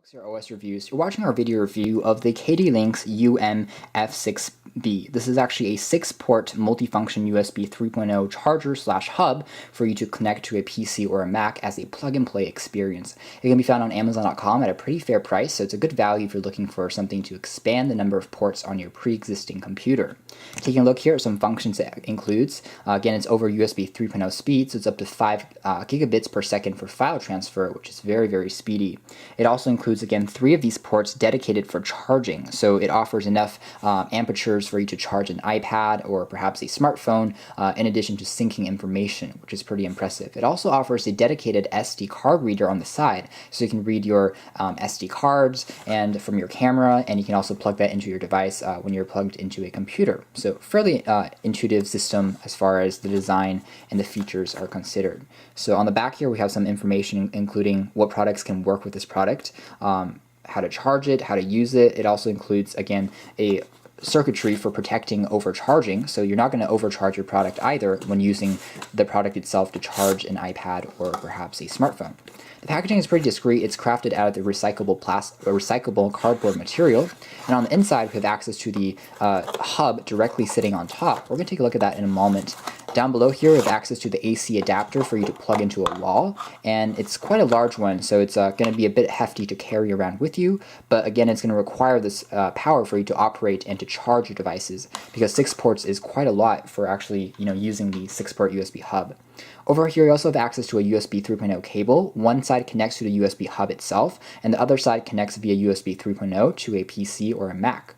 Ultrabooks, your OS reviews. You're watching our video review of the kdLinks UM-F6B. This is actually a 6-port multifunction USB 3.0 charger/hub for you to connect to a PC or a Mac as a plug-and-play experience. It can be found on Amazon.com at a pretty fair price, so it's a good value if you're looking for something to expand the number of ports on your pre-existing computer. Taking a look here at some functions it includes, again, it's over USB 3.0 speed, so it's up to 5 gigabits per second for file transfer, which is very, very speedy. It also includes, again, 3 of these ports dedicated for charging, so it offers enough amperes for you to charge an iPad or perhaps a smartphone, in addition to syncing information, which is pretty impressive. It also offers a dedicated SD card reader on the side, so you can read your SD cards and from your camera, and you can also plug that into your device when you're plugged into a computer. So fairly intuitive system as far as the design and the features are considered. So on the back here we have some information including what products can work with this product, how to charge it, how to use it. It also includes, again, a circuitry for protecting overcharging, so you're not going to overcharge your product either when using the product itself to charge an iPad or perhaps a smartphone. The packaging is pretty discreet. It's crafted out of the recyclable cardboard material, and on the inside we have access to the hub directly sitting on top. We're going to take a look at that in a moment. Down below here we have access to the AC adapter for you to plug into a wall, and it's quite a large one, so it's going to be a bit hefty to carry around with you, but again it's going to require this power for you to operate and to charge your devices, because 6 ports is quite a lot for actually using the 6-port USB hub. Over here, you also have access to a USB 3.0 cable. One side connects to the USB hub itself, and the other side connects via USB 3.0 to a PC or a Mac.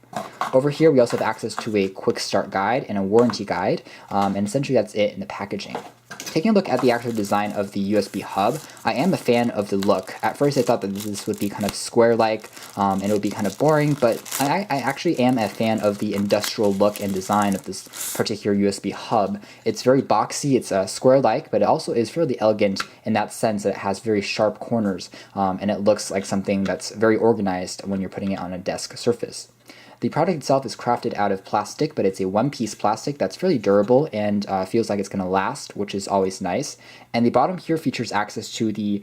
Over here, we also have access to a quick start guide and a warranty guide, and essentially that's it in the packaging. Taking a look at the actual design of the USB hub, I am a fan of the look. At first I thought that this would be kind of square-like and it would be kind of boring, but I actually am a fan of the industrial look and design of this particular USB hub. It's very boxy, it's square-like, but it also is fairly elegant in that sense that it has very sharp corners, and it looks like something that's very organized when you're putting it on a desk surface. The product itself is crafted out of plastic, but it's a one-piece plastic that's fairly durable and feels like it's going to last, which is always nice. And the bottom here features access to the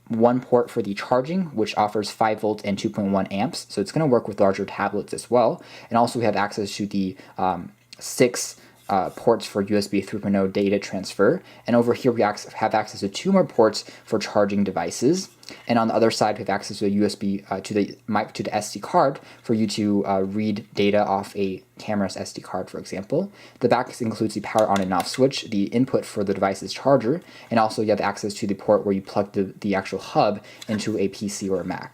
one port for the charging, which offers 5 volts and 2.1 amps, so it's going to work with larger tablets as well. And also we have access to the 6 ports for USB 3.0 data transfer, and over here we have access to 2 more ports for charging devices, and on the other side we have access to a USB to the SD card for you to read data off a camera's SD card, for example. The back includes the power on and off switch, the input for the device's charger, and also you have access to the port where you plug the actual hub into a PC or a Mac.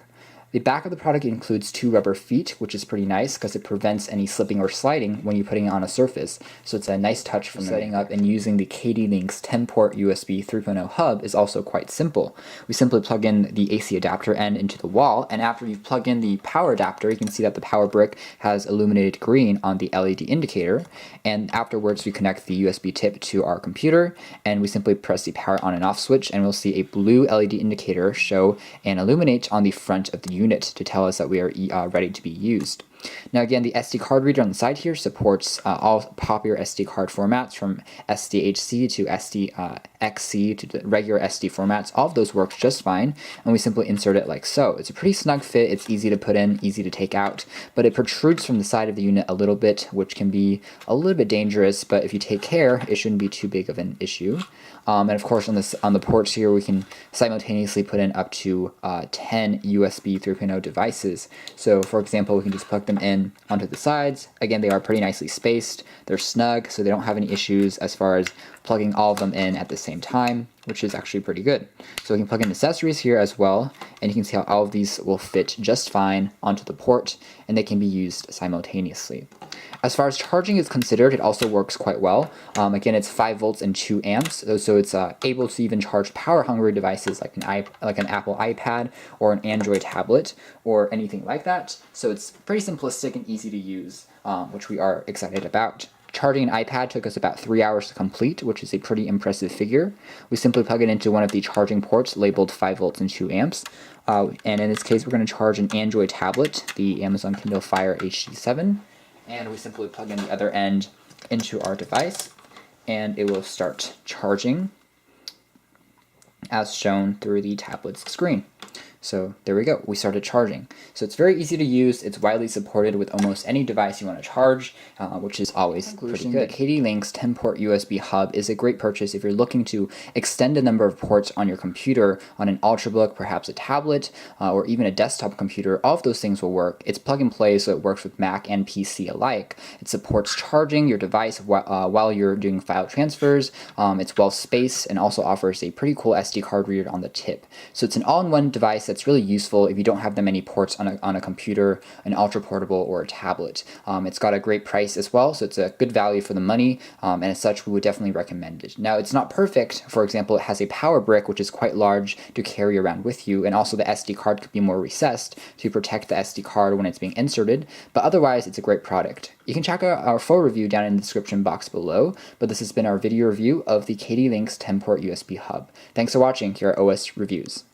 The back of the product includes 2 rubber feet, which is pretty nice because it prevents any slipping or sliding when you're putting it on a surface. So it's a nice touch from setting up, and using the kdLinks 10-port USB 3.0 hub is also quite simple. We simply plug in the AC adapter end into the wall, and after you've plugged in the power adapter, you can see that the power brick has illuminated green on the LED indicator, and afterwards we connect the USB tip to our computer, and we simply press the power on and off switch, and we'll see a blue LED indicator show and illuminate on the front of the unit to tell us that we are ready to be used. Now again, the SD card reader on the side here supports all popular SD card formats, from SDHC to SDXC to the regular SD formats. All of those work just fine, and we simply insert it like so. It's a pretty snug fit, it's easy to put in, easy to take out, but it protrudes from the side of the unit a little bit, which can be a little bit dangerous, but if you take care, it shouldn't be too big of an issue. And of course on the ports here we can simultaneously put in up to 10 USB 3.0 devices. So for example, we can just plug them in onto the sides. Again, they are pretty nicely spaced, they're snug, so they don't have any issues as far as plugging all of them in at the same time, which is actually pretty good. So we can plug in accessories here as well, and you can see how all of these will fit just fine onto the port, and they can be used simultaneously. As far as charging is considered, it also works quite well. Again, it's 5 volts and 2 amps, so it's able to even charge power-hungry devices like an Apple iPad or an Android tablet or anything like that. So it's pretty simplistic and easy to use, which we are excited about. Charging an iPad took us about 3 hours to complete, which is a pretty impressive figure. We simply plug it into one of the charging ports labeled 5 volts and 2 amps. And in this case, we're going to charge an Android tablet, the Amazon Kindle Fire HD7. And we simply plug in the other end into our device, and it will start charging as shown through the tablet's screen. So there we go, we started charging. So it's very easy to use, it's widely supported with almost any device you want to charge, which is always pretty good. The kdLinks 10-port USB hub is a great purchase if you're looking to extend the number of ports on your computer, on an ultrabook, perhaps a tablet, or even a desktop computer. All of those things will work. It's plug and play, so it works with Mac and PC alike. It supports charging your device while you're doing file transfers. It's well spaced and also offers a pretty cool SD card reader on the tip. So it's an all-in-one device that's really useful if you don't have that many ports on a computer, an ultra portable, or a tablet. It's got a great price as well, so it's a good value for the money, and as such we would definitely recommend it. Now it's not perfect. For example, it has a power brick which is quite large to carry around with you, and also the SD card could be more recessed to protect the SD card when it's being inserted, but otherwise it's a great product. You can check out our full review down in the description box below, but this has been our video review of the kdLinks 10-port USB hub. Thanks for watching here at OS Reviews.